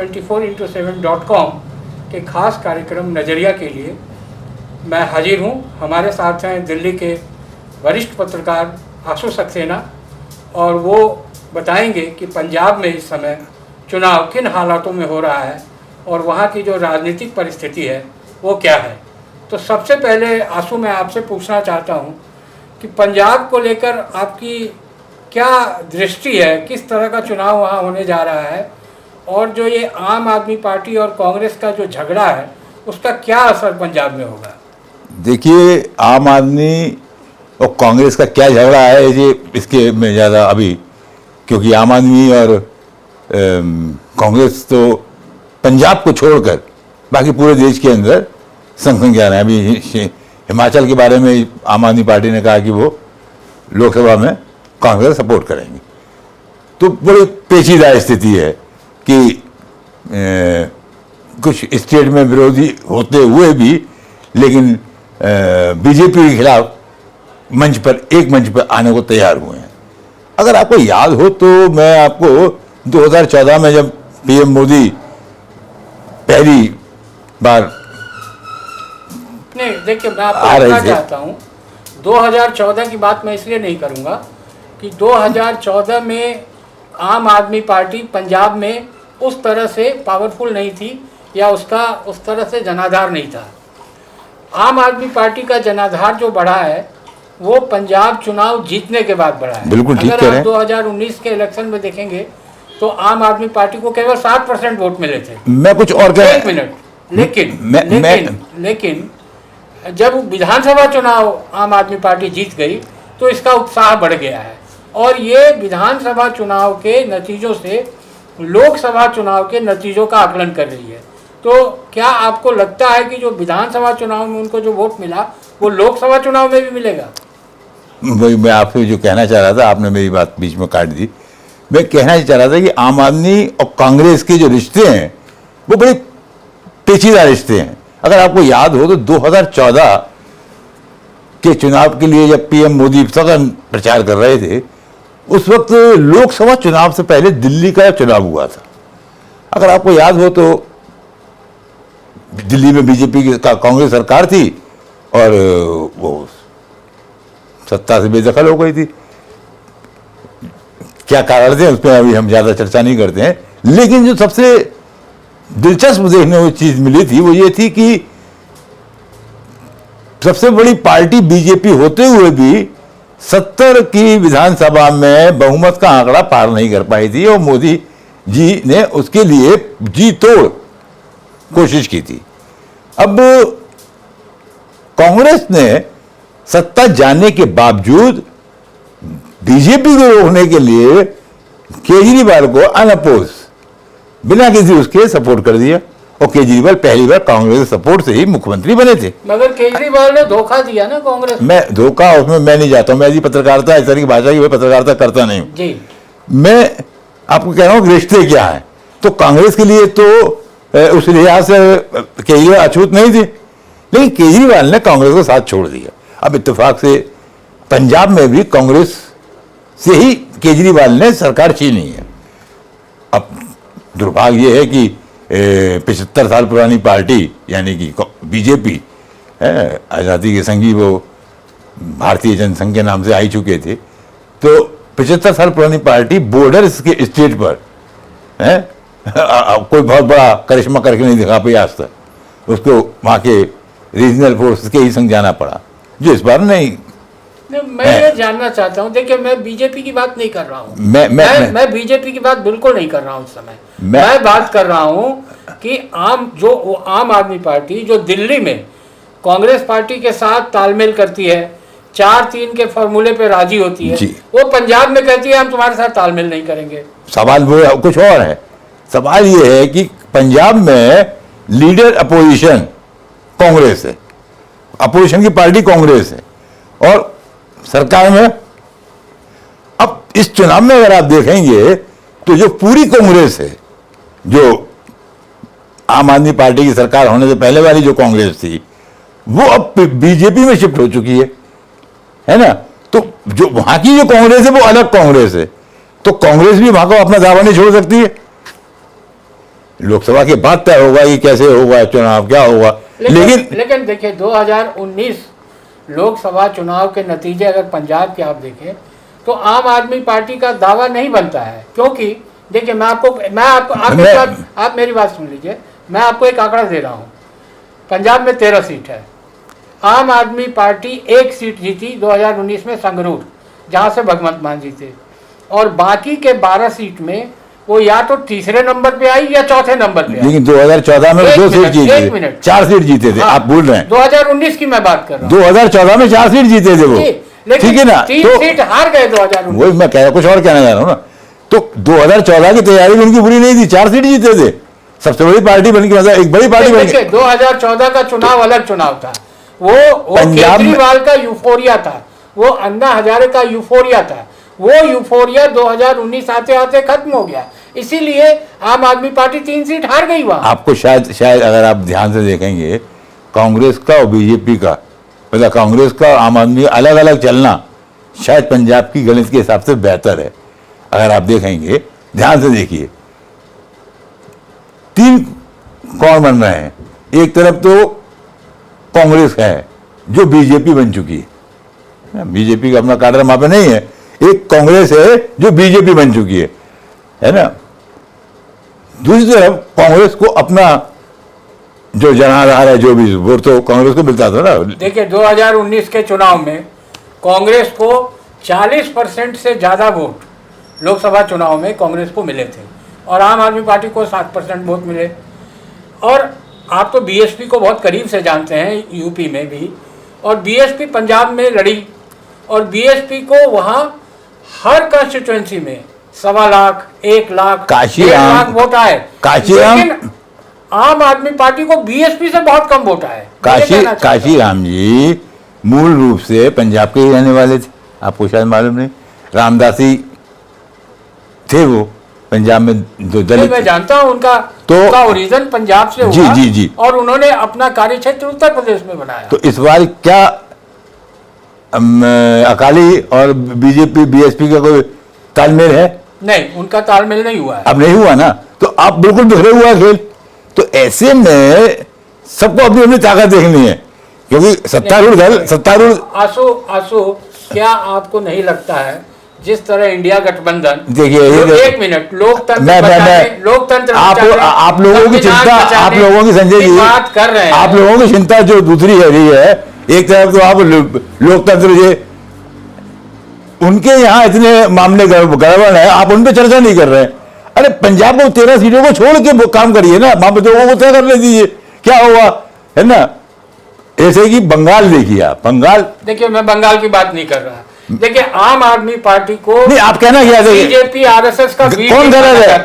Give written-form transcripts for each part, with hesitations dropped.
24x7.com के खास कार्यक्रम नज़रिया के लिए मैं हाजिर हूँ। हमारे साथ हैं दिल्ली के वरिष्ठ पत्रकार आशु सक्सेना और वो बताएंगे कि पंजाब में इस समय चुनाव किन हालातों में हो रहा है और वहाँ की जो राजनीतिक परिस्थिति है वो क्या है। तो सबसे पहले आशु, मैं आपसे पूछना चाहता हूँ कि पंजाब को लेकर आपकी क्या दृष्टि है, किस तरह का चुनाव वहाँ होने जा रहा है और जो ये आम आदमी पार्टी और कांग्रेस का जो झगड़ा है उसका क्या असर पंजाब में होगा। देखिए, आम आदमी और कांग्रेस का क्या झगड़ा है ये इसके में ज़्यादा अभी, क्योंकि आम आदमी और कांग्रेस तो पंजाब को छोड़कर बाकी पूरे देश के अंदर संख्या है। अभी हिमाचल के बारे में आम आदमी पार्टी ने कहा कि वो लोकसभा में कांग्रेस सपोर्ट करेंगे। तो बड़ी पेचीदा स्थिति है कि कुछ स्टेट में विरोधी होते हुए भी लेकिन बीजेपी के खिलाफ एक मंच पर आने को तैयार हुए हैं। अगर आपको याद हो तो मैं आपको 2014 में जब पीएम मोदी पहली बार नहीं, देखिए मैं आपको बताना चाहता हूँ 2014 की बात मैं इसलिए नहीं करूँगा कि 2014 में आम आदमी पार्टी पंजाब में उस तरह से पावरफुल नहीं थी या उसका उस तरह से जनाधार नहीं था। आम आदमी पार्टी का जनाधार जो बढ़ा है वो पंजाब चुनाव जीतने के बाद बढ़ा है। बिल्कुल ठीक कह रहे हैं। अगर आप 2019 के इलेक्शन में देखेंगे तो आम आदमी पार्टी को केवल 7% वोट मिले थे। मैं कुछ और कह, एक मिनट, लेकिन जब विधानसभा चुनाव आम आदमी पार्टी जीत गई तो इसका उत्साह बढ़ गया है और ये विधानसभा चुनाव के नतीजों से लोकसभा चुनाव के नतीजों का आकलन कर रही है। तो क्या आपको लगता है कि जो विधानसभा चुनाव में उनको जो वोट मिला वो लोकसभा चुनाव में भी मिलेगा? वही मैं आपसे जो कहना चाह रहा था, आपने मेरी बात बीच में काट दी। मैं कहना चाह रहा था कि आम आदमी और कांग्रेस के जो रिश्ते हैं वो बड़े पेचीदा रिश्ते हैं। अगर आपको याद हो तो 2014 के चुनाव के लिए जब पीएम मोदी सघन प्रचार कर रहे थे उस वक्त लोकसभा चुनाव से पहले दिल्ली का चुनाव हुआ था। अगर आपको याद हो तो दिल्ली में बीजेपी की कांग्रेस सरकार थी और वो सत्ता से बेदखल हो गई थी। क्या कारण थे उस पर अभी हम ज़्यादा चर्चा नहीं करते हैं, लेकिन जो सबसे दिलचस्प देखने को चीज़ मिली थी वो ये थी कि सबसे बड़ी पार्टी बीजेपी होते हुए भी 70 की विधानसभा में बहुमत का आंकड़ा पार नहीं कर पाई थी और मोदी जी ने उसके लिए जी तोड़ कोशिश की थी। अब कांग्रेस ने सत्ता जाने के बावजूद बीजेपी को रोकने के लिए केजरीवाल को अनअपोज बिना किसी उसके सपोर्ट कर दिया और केजरीवाल पहली बार कांग्रेस सपोर्ट से ही मुख्यमंत्री बने थे। मगर केजरीवाल ने धोखा दिया ना कांग्रेस। मैं धोखा उसमें मैं नहीं जाता हूं। मैं जी पत्रकारिता इस तरह की भाषा की वह पत्रकारिता करता नहीं हूं जी। मैं आपको कह रहा हूं रिश्ते क्या है। तो कांग्रेस के लिए तो उस लिहाज से केजरीवाल अछूत नहीं थे, लेकिन केजरीवाल ने कांग्रेस को साथ छोड़ दिया। अब इत्तेफाक से पंजाब में भी कांग्रेस से ही केजरीवाल ने सरकार छीनी है। अब दुर्भाग्य यह है कि 75 साल पुरानी पार्टी यानी कि बीजेपी आज़ादी के संगी वो भारतीय जनसंघ के नाम से आई चुके थे, तो 75 साल पुरानी पार्टी बॉर्डर्स के स्टेट पर कोई बहुत बड़ा करिश्मा करके नहीं दिखा पाई आज तक। उसको वहाँ के रीजनल फोर्स के ही संग जाना पड़ा, जो इस बार नहीं। मैं ये जानना चाहता हूँ, देखिए मैं बीजेपी की बात नहीं कर रहा हूँ। मैं बीजेपी की बात बिल्कुल नहीं कर रहा हूँ इस समय। मैं बात कर रहा हूँ कि आम आदमी पार्टी जो दिल्ली में कांग्रेस पार्टी के साथ तालमेल करती है, 4-3 के फॉर्मूले पे राजी होती है, वो पंजाब में कहती है हम तुम्हारे साथ तालमेल नहीं करेंगे। सवाल वो कुछ और है। सवाल ये है कि पंजाब में लीडर अपोजिशन कांग्रेस है, अपोजिशन की पार्टी कांग्रेस है और सरकार में। अब इस चुनाव में अगर आप देखेंगे तो जो पूरी कांग्रेस है, जो आम आदमी पार्टी की सरकार होने से पहले वाली जो कांग्रेस थी, वो अब बीजेपी में शिफ्ट हो चुकी है ना। तो जो वहां की जो कांग्रेस है वो अलग कांग्रेस है, तो कांग्रेस भी वहां को अपना दावा नहीं छोड़ सकती है। लोकसभा के बाद तय होगा कि कैसे होगा चुनाव, क्या होगा। लेकिन देखिए 2019 लोकसभा चुनाव के नतीजे अगर पंजाब के आप देखें तो आम आदमी पार्टी का दावा नहीं बनता है, क्योंकि देखिए आप मेरी बात सुन लीजिए, मैं आपको एक आंकड़ा दे रहा हूँ। पंजाब में 13 सीट है, आम आदमी पार्टी 1 सीट जीती 2019 में संगरूर, जहाँ से भगवंत मान जीते, और बाकी के 12 सीट में वो या तो तीसरे नंबर पे आई या चौथे नंबर पे आई। लेकिन 2014 में 2 सीट जीते थे, 4 सीट जीते थे। हाँ, आप भूल रहे हैं 2019 की मैं बात कर रहा हूँ। 2014 में 4 सीट जीते थे वो, ठीक है ना, 3 सीट हार गए 2019। वही मैं कह रहा, कुछ और कहना चाह रहा हूँ ना। तो 2014 की तैयारी उनकी बुरी नहीं थी, 4 सीट जीते थे, सबसे बड़ी पार्टी बन के, मतलब एक बड़ी पार्टी बन के। 2014 का चुनाव अलग चुनाव था, वो केजरीवाल का यूफोरिया था, वो अन्ना हजारे का यूफोरिया था, वो यूफोरिया 2019 आते आते खत्म हो गया, इसीलिए आम आदमी पार्टी 3 सीट हार गई वहां। आपको शायद अगर आप ध्यान से देखेंगे, कांग्रेस का और बीजेपी का, मतलब कांग्रेस का आम आदमी अलग अलग चलना शायद पंजाब की गणित के हिसाब से बेहतर है। अगर आप देखेंगे, ध्यान से देखिए, 3 कौन बन रहे हैं। एक तरफ तो कांग्रेस है जो बीजेपी बन चुकी है, बीजेपी का अपना काडर वहां पे नहीं है। एक कांग्रेस है जो बीजेपी बन चुकी है ना। दूसरी तरफ कांग्रेस को अपना जो जनाधार है, जो भी वोट तो कांग्रेस को मिलता था ना। देखिए 2019 के चुनाव में कांग्रेस को 40% से ज्यादा वोट लोकसभा चुनाव में कांग्रेस को मिले थे, और आम आदमी पार्टी को 7% वोट मिले। और आप तो बीएसपी को बहुत करीब से जानते हैं, यूपी में भी, और बीएसपी पंजाब में लड़ी, और बीएसपी को वहां हर कंस्टिट्यूएंसी में 1.25 लाख, 1 लाख, 1.5 लाख वोट आए, लेकिन आम आदमी पार्टी को बीएसपी से बहुत कम वोट आए। काशीराम जी मूल रूप से पंजाब के ही रहने वाले थे, आपको शायद मालूम नहीं, रामदासी थे वो पंजाब में, जो दलित। मैं जानता हूं उनका ओरिजिन पंजाब से हुआ, जी, और उन्होंने अपना कार्यक्षेत्र उत्तर प्रदेश में बनाया। तो इस बार क्या अकाली और बीजेपी बीएसपी का कोई तालमेल है? नहीं, उनका तालमेल नहीं हुआ है। अब नहीं हुआ ना, तो अब बिल्कुल बिखरे हुआ है खेल। तो ऐसे में सबको अपनी अपनी ताकत देखनी है, क्योंकि सत्तारूढ़ आसू क्या आपको नहीं लगता है जिस तरह इंडिया गठबंधन, देखिए एक मिनट, लोकतंत्र आप लोगों की चिंता, आप लोगों की, संजय जी बात कर रहे हैं, आप लोगों की चिंता जो दूसरी है रही है, एक तरफ तो आप लोकतंत्र जे उनके यहाँ इतने मामले गड़बड़ है, आप उन पर चर्चा नहीं कर रहे हैं। अरे पंजाब को 13 सीटों को छोड़ के काम करिए ना, वहां पर लोगों को तय कर ले दीजिए, क्या हुआ, है ना। ऐसे कि बंगाल देखिए, आप बंगाल देखिए, मैं बंगाल की बात नहीं कर रहा। देखिए आम आदमी पार्टी को नहीं, आप कहना क्या, बीजेपी आरएसएस का कौन गलत है?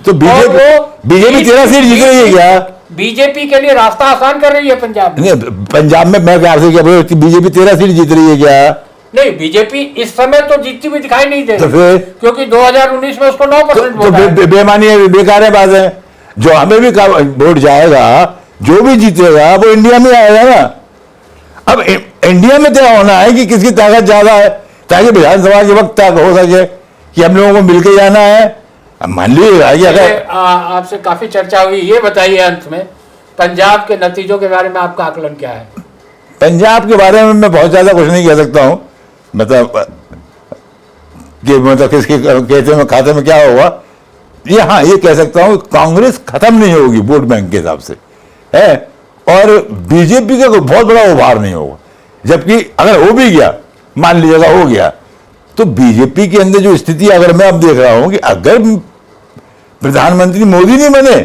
तो बीजेपी 13 सीट जीत रही है क्या? बीजेपी के लिए रास्ता आसान कर रही है पंजाब में। पंजाब में मैं क्या बीजेपी 13 सीट जीत रही है क्या? नहीं, बीजेपी इस समय तो जीतती हुई दिखाई नहीं दे रही, तो फिर क्योंकि 2019 में उसको 9% वोट, बेमानी है, बेकार है बात है। जो हमें भी वोट जाएगा, जो भी जीतेगा वो इंडिया में आएगा ना। अब इंडिया में तय होना है कि किसकी ताकत ज्यादा है, ताकि विधानसभा के वक्त तक हो सके कि हम लोगों को मिलकर जाना है। अब मान लीजिए अगर आपसे काफी चर्चा हुई, ये बताइए अंत में पंजाब के नतीजों के बारे में आपका आकलन क्या है? पंजाब के बारे में मैं बहुत ज्यादा कुछ नहीं कह सकता हूं, मतलब किसके कहते में खाते में क्या होगा, ये हाँ ये कह सकता हूं, कांग्रेस खत्म नहीं होगी वोट बैंक के हिसाब से है, और बीजेपी का कोई बहुत बड़ा उभार नहीं होगा। जबकि अगर हो भी गया, मान लीजिएगा हो गया, तो बीजेपी के अंदर जो स्थिति अगर मैं अब देख रहा हूं कि अगर प्रधानमंत्री मोदी नहीं बने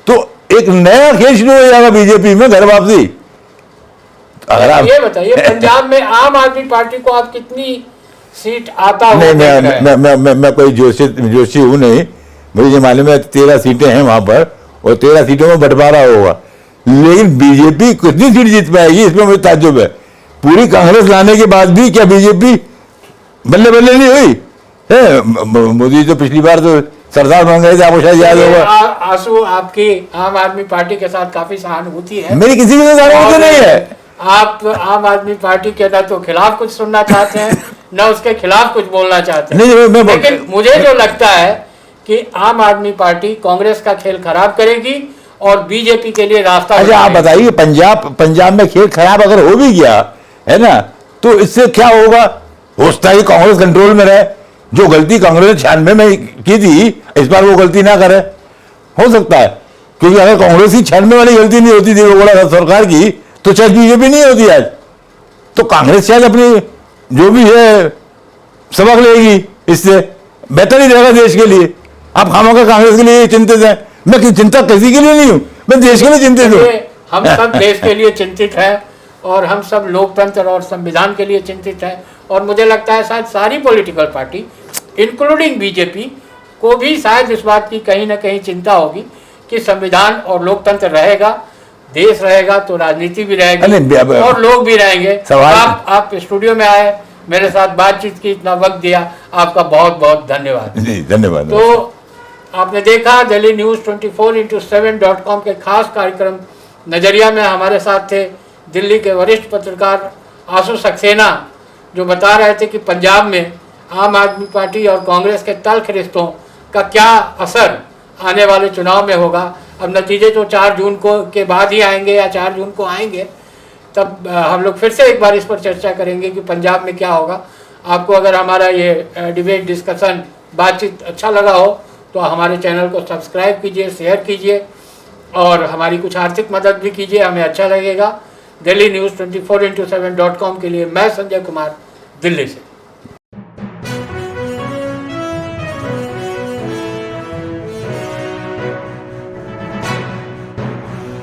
तो एक नया खेल शुरू हो जाएगा बीजेपी में, घर वापसी। अगर आप ये बताइए पंजाब में आम आदमी पार्टी को आप कितनी सीट आता हो? नहीं, मैं कोई जोशी हूं नहीं, मुझे ये मालूम है 13 सीटें हैं वहां पर, और 13 सीटों में बंटवारा होगा, लेकिन बीजेपी कितनी सीट जीत पाएगी इसमें मुझे ताज्जुब है। पूरी कांग्रेस लाने के बाद भी क्या बीजेपी बल्ले बल्ले नहीं हुई है? मोदी तो पिछली बार तो सरदार बन गए थे, आपको शायद याद होगा। आंसू, आपकी आम आदमी पार्टी के साथ काफी सहानुभूति है। मेरी किसी के साथ सहानुभूति नहीं है। आप आम आदमी पार्टी के ना तो खिलाफ कुछ सुनना चाहते हैं, न उसके खिलाफ कुछ बोलना चाहते हैं। नहीं, लेकिन मुझे जो लगता है कि आम आदमी पार्टी कांग्रेस का खेल खराब करेगी और बीजेपी के लिए रास्ता। अच्छा आप बताइए, पंजाब में खेल खराब अगर हो भी गया है ना, तो इससे क्या होगा? हो सकता है कांग्रेस कंट्रोल में रहे, जो गलती कांग्रेस ने 96 में की थी इस बार वो गलती ना करे, हो सकता है। क्योंकि अगर कांग्रेस की 96 वाली गलती नहीं होती थी वो बड़ा सरकार की, तो शायद बीजेपी नहीं होती आज। तो कांग्रेस शायद अपनी जो भी है सबक लेगी, इससे बेहतर ही रहेगा देश के लिए। आप खामोखा कांग्रेस के लिए चिंतित हैं, मैं चिंता किसी के लिए नहीं हूं, मैं देश के लिए चिंतित हूं। हम सब देश के लिए चिंतित हैं और हम सब लोकतंत्र और संविधान के लिए चिंतित हैं। और मुझे लगता है शायद सारी पॉलिटिकल पार्टी इंक्लूडिंग बीजेपी को भी शायद इस बात की कहीं ना कहीं चिंता होगी कि संविधान और लोकतंत्र रहेगा, देश रहेगा तो राजनीति भी रहेगी और लोग भी रहेंगे। आप स्टूडियो में आए, मेरे साथ बातचीत की, इतना वक्त दिया, आपका बहुत बहुत धन्यवाद। धन्यवाद। तो आपने देखा दिल्ली न्यूज़ 24x7.com के खास कार्यक्रम नजरिया में हमारे साथ थे दिल्ली के वरिष्ठ पत्रकार आशु सक्सेना, जो बता रहे थे कि पंजाब में आम आदमी पार्टी और कांग्रेस के तल्ख रिश्तों का क्या असर आने वाले चुनाव में होगा। अब नतीजे तो 4 जून को के बाद ही आएंगे या 4 जून को आएंगे, तब हम लोग फिर से एक बार इस पर चर्चा करेंगे कि पंजाब में क्या होगा। आपको अगर हमारा ये डिबेट डिस्कशन बातचीत अच्छा लगा हो तो हमारे चैनल को सब्सक्राइब कीजिए, शेयर कीजिए और हमारी कुछ आर्थिक मदद भी कीजिए, हमें अच्छा लगेगा। दिल्ली न्यूज़ 24x7.com के लिए मैं संजय कुमार, दिल्ली से।